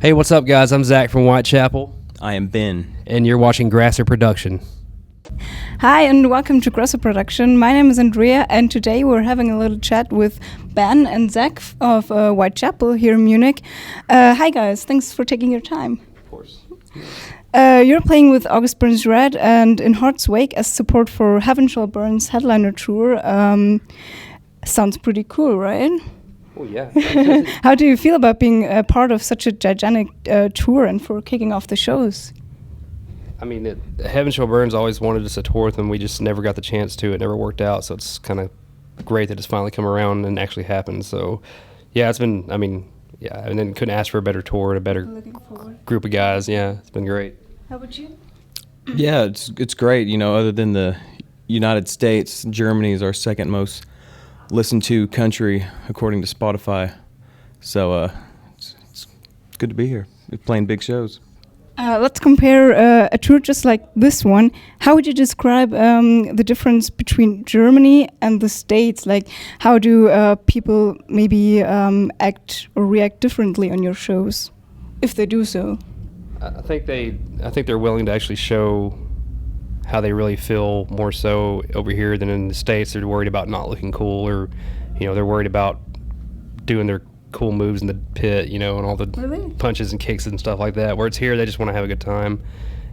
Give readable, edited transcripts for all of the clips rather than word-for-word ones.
Hey, what's up, guys? I'm Zach from Whitechapel. I am Ben. And you're watching Grasser Production. Hi, and welcome to Grasser Production. My name is Andrea, and today we're having a little chat with Ben and Zach of Whitechapel here in Munich. Hi, guys. Thanks for taking your time. Of course. You're playing with August Burns Red and In Heart's Wake as support for Heaven Shall Burn's headliner tour. Sounds pretty cool, right? Oh, yeah. How do you feel about being a part of such a gigantic tour and for kicking off the shows? I mean, Heaven Shall Burn's always wanted us to tour with them. We just never got the chance to. It never worked out, so it's kind of great that it's finally come around and actually happened. So, yeah, it's been, and then couldn't ask for a better tour and a better group of guys. Yeah, it's been great. How about you? Yeah, it's great. You know, other than the United States, Germany is our second most listened to country according to Spotify. So it's good to be here. We're playing big shows. Let's compare a tour just like this one. How would you describe the difference between Germany and the States? Like, how do people maybe act or react differently on your shows, if they do so? I think they're willing to actually show how they really feel more so over here than in the States. They're worried about not looking cool, or they're worried about doing their cool moves in the pit, and all the punches and kicks and stuff like that. Where it's here, they just want to have a good time.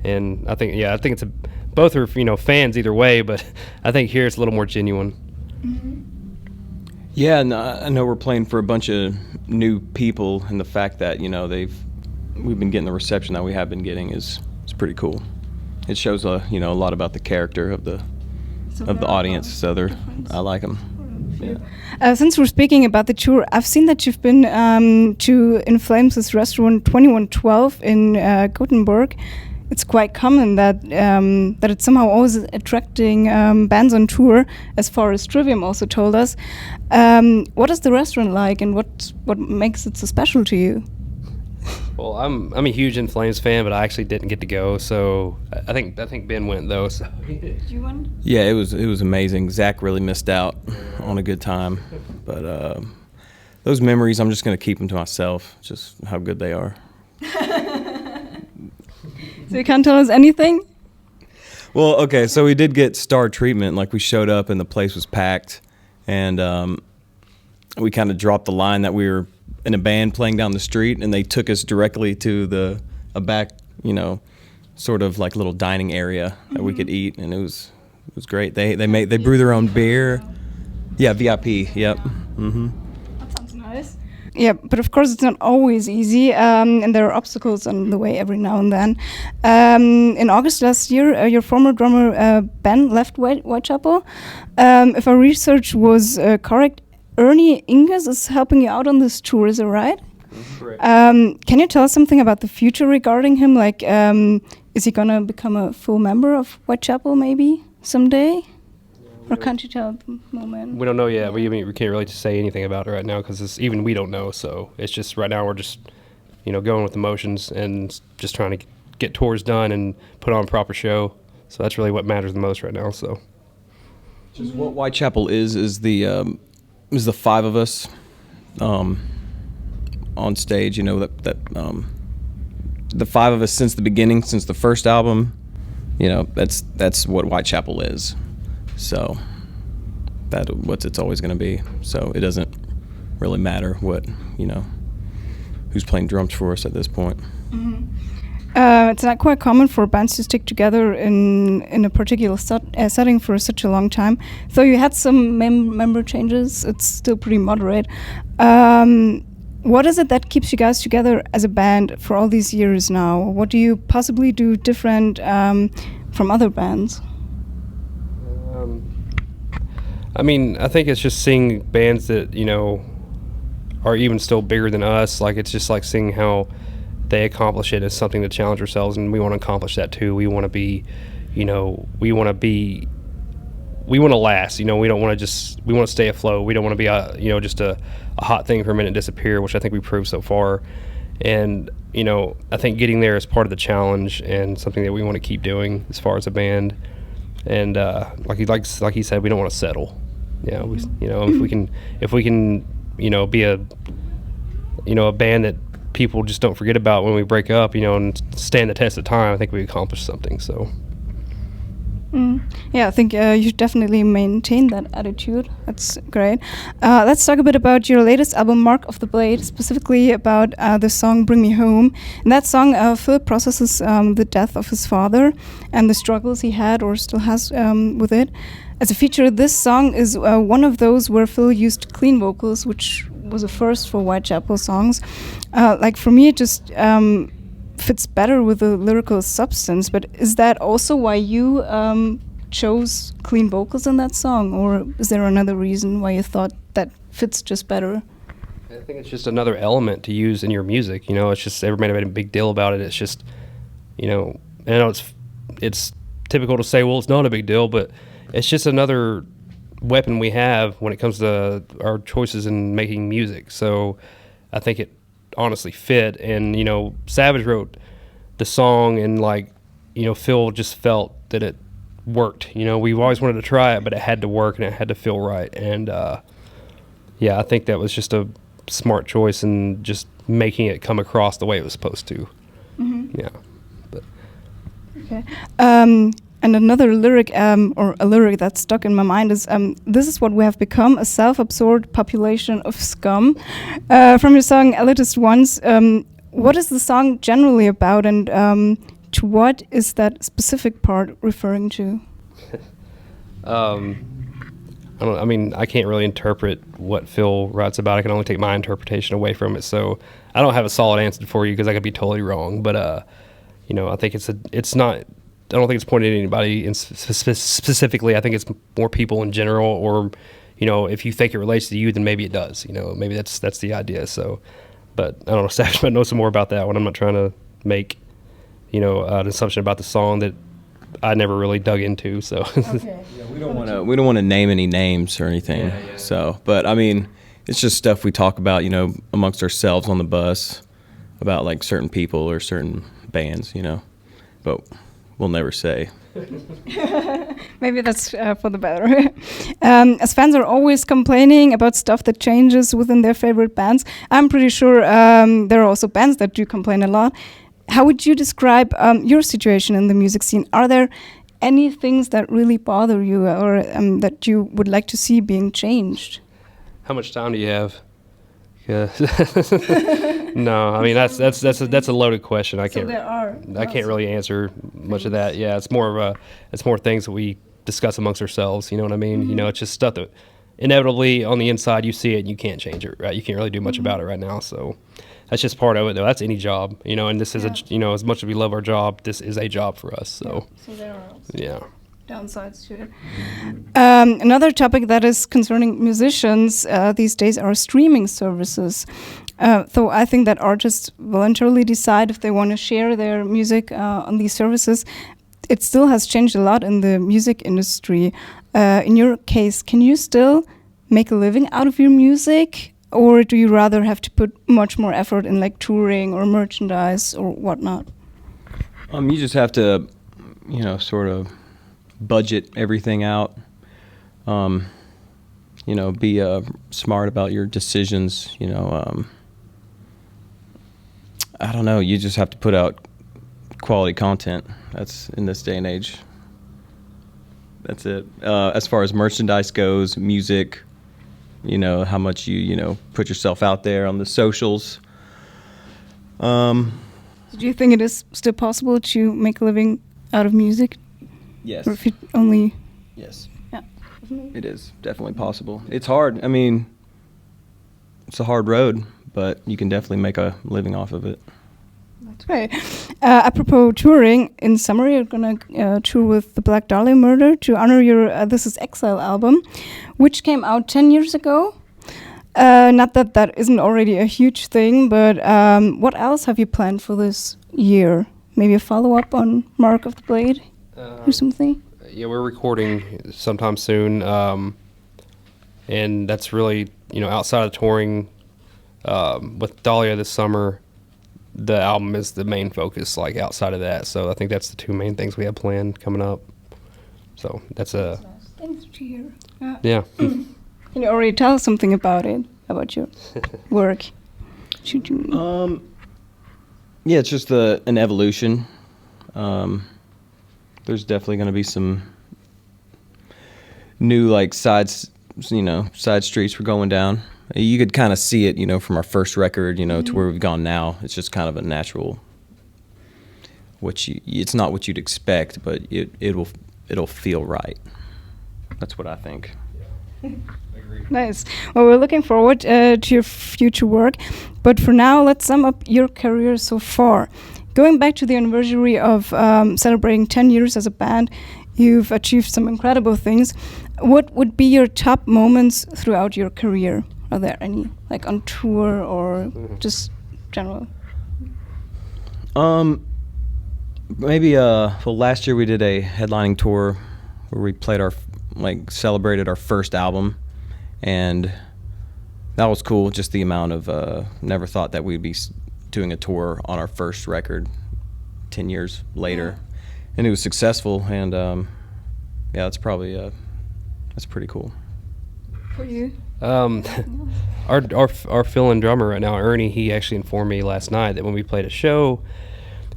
And I think it's both are fans either way, but I think here it's a little more genuine. Mm-hmm. Yeah, and I know we're playing for a bunch of new people, and the fact that we've been getting the reception that we have been getting is pretty cool. It shows a lot about the character of the audience. So I like them. Yeah. Since we're speaking about the tour, I've seen that you've been to In Flames' restaurant 2112 in Gothenburg. It's quite common that it's somehow always attracting bands on tour, as far as Trivium also told us. What is the restaurant like, and what makes it so special to you? Well, I'm a huge In Flames fan, but I actually didn't get to go. So I think Ben went though. So did you went? Yeah, it was amazing. Zach really missed out on a good time, but those memories, I'm just gonna keep them to myself. Just how good they are. So you can't tell us anything? Well, okay. So we did get star treatment. Like, we showed up and the place was packed, and we kind of dropped the line that we were in a band playing down the street, and they took us directly to a back, sort of like little dining area that we could eat, and it was great. They brew their own beer. Yeah, VIP. Yep. Mm-hmm. That sounds nice. Yeah, but of course it's not always easy, and there are obstacles on the way every now and then. In August last year, your former drummer Ben left Whitechapel. If our research was correct, Ernie Inges is helping you out on this tour, is that right? Correct. Can you tell us something about the future regarding him? Like, is he gonna become a full member of Whitechapel maybe someday? Or can't you tell at the moment? We don't know yet. We can't really just say anything about it right now, because even we don't know. So it's just right now we're just going with the motions and just trying to get tours done and put on a proper show. So that's really what matters the most right now. So just what Whitechapel is the five of us on stage. The five of us since the beginning, since the first album. That's what Whitechapel is. So it's always going to be. So it doesn't really matter what who's playing drums for us at this point. Mm-hmm. It's not quite common for bands to stick together in a particular setting for such a long time. So you had some member changes. It's still pretty moderate. What is it that keeps you guys together as a band for all these years now? What do you possibly do different from other bands? I think it's just seeing bands that are even still bigger than us. Like, it's just like seeing how they accomplish it as something to challenge ourselves, and we want to accomplish that too. We want to be, we want to last. We don't want to we want to stay afloat. We don't want to be just a hot thing for a minute and disappear, which I think we proved so far. And I think getting there is part of the challenge and something that we want to keep doing as far as a band. And like he said, we don't want to settle. If we can be a band that people just don't forget about when we break up, and stand the test of time, I think we accomplished something. So. Yeah, I think you should definitely maintain that attitude. That's great. Let's talk a bit about your latest album, Mark of the Blade, specifically about the song Bring Me Home. In that song, Phil processes the death of his father and the struggles he had or still has with it. As a feature, this song is one of those where Phil used clean vocals, which was a first for Whitechapel songs. Like for me, it just fits better with the lyrical substance, but is that also why you chose clean vocals in that song, or is there another reason why you thought that fits just better? I think it's just another element to use in your music. It's just everybody made a big deal about it. It's just, I know it's typical to say, well, it's not a big deal, but it's just another weapon we have when it comes to our choices in making music. So I think it honestly fit, and Savage wrote the song, and Phil just felt that it worked. We've always wanted to try it, but it had to work and it had to feel right. And yeah, I think that was just a smart choice, and just making it come across the way it was supposed to. Yeah. But okay. And another lyric, or a lyric that stuck in my mind is, this is what we have become, a self-absorbed population of scum. From your song Elitist Ones, what is the song generally about, and to what is that specific part referring to? I can't really interpret what Phil writes about. I can only take my interpretation away from it. So I don't have a solid answer for you because I could be totally wrong. But I think it's not. I don't think it's pointed at anybody specifically. I think it's more people in general, or, if you think it relates to you, then maybe it does. Maybe that's the idea. So, but I don't know. Savage might know some more about that one. I'm not trying to make, an assumption about the song that I never really dug into. So. Okay. Yeah, we don't want to name any names or anything. Yeah. So, but I mean, it's just stuff we talk about, amongst ourselves on the bus, about like certain people or certain bands, but. We'll never say. Maybe that's for the better. As fans are always complaining about stuff that changes within their favorite bands, I'm pretty sure there are also bands that do complain a lot. How would you describe your situation in the music scene? Are there any things that really bother you, or that you would like to see being changed? How much time do you have? Yeah. No, I mean that's a loaded question. I can't really answer much of that. Yeah, it's more things that we discuss amongst ourselves. You know what I mean? Mm-hmm. It's just stuff that inevitably on the inside you see it and you can't change it. Right? You can't really do much about it right now. So that's just part of it, though. That's any job. And this is as much as we love our job, this is a job for us. So there are also downsides to it. Another topic that is concerning musicians these days are streaming services. Though I think that artists voluntarily decide if they want to share their music on these services, it still has changed a lot in the music industry. In your case, can you still make a living out of your music, or do you rather have to put much more effort in like touring or merchandise or whatnot? You just have to, sort of budget everything out. Be smart about your decisions. I don't know. You just have to put out quality content. That's in this day and age. That's it. As far as merchandise goes, music, how much you put yourself out there on the socials. Do you think it is still possible to make a living out of music? Yes. Or if it only... Yes. Yeah. It is definitely possible. It's hard. I mean, it's a hard road, but you can definitely make a living off of it. That's great. Apropos touring, in summer you're going to tour with the Black Dahlia Murder to honor your This Is Exile album, which came out 10 years ago. Not that that isn't already a huge thing, but what else have you planned for this year? Maybe a follow-up on Mark of the Blade or something? Yeah, we're recording sometime soon, and that's really, outside of touring with Dahlia this summer, the album is the main focus, like outside of that. So I think that's the two main things we have planned coming up. So that's a... Thanks to hear. Yeah. Can you already tell something about it, about your work? Should you... Yeah, it's just an evolution. There's definitely going to be some new like side streets we're going down. You could kind of see it, from our first record, to where we've gone now. It's just kind of a natural. It's not what you'd expect, but it'll feel right. That's what I think. Nice. Well, we're looking forward to your future work. But for now, let's sum up your career so far. Going back to the anniversary of celebrating 10 years as a band, you've achieved some incredible things. What would be your top moments throughout your career? Are there any, like on tour or just general? Maybe last year we did a headlining tour where we played celebrated our first album, and that was cool. Just the amount of never thought that we'd be doing a tour on our first record 10 years later, and it was successful. And that's probably that's pretty cool. For you? Our fill-in drummer right now, Ernie, he actually informed me last night that when we played a show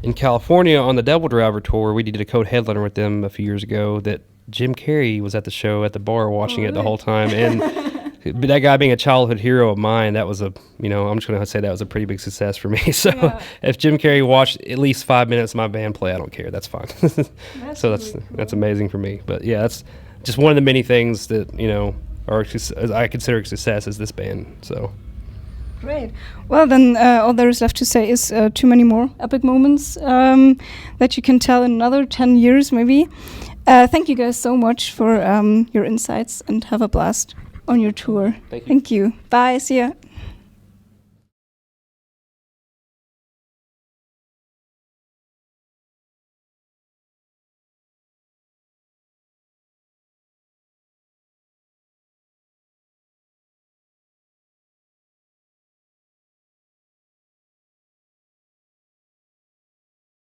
in California on the Devil Driver tour, we did a co-headliner with them a few years ago, that Jim Carrey was at the show at the bar watching it the whole time. And that guy being a childhood hero of mine, that was I'm just going to say that was a pretty big success for me. So if Jim Carrey watched at least 5 minutes of my band play, I don't care. That's fine. That's amazing for me. But yeah, that's just one of the many things that, I consider a success as this band. So. Great. Well, then all there is left to say is too many more epic moments that you can tell in another 10 years, maybe. Thank you guys so much for your insights, and have a blast on your tour. Thank you. Thank you. Bye. See ya.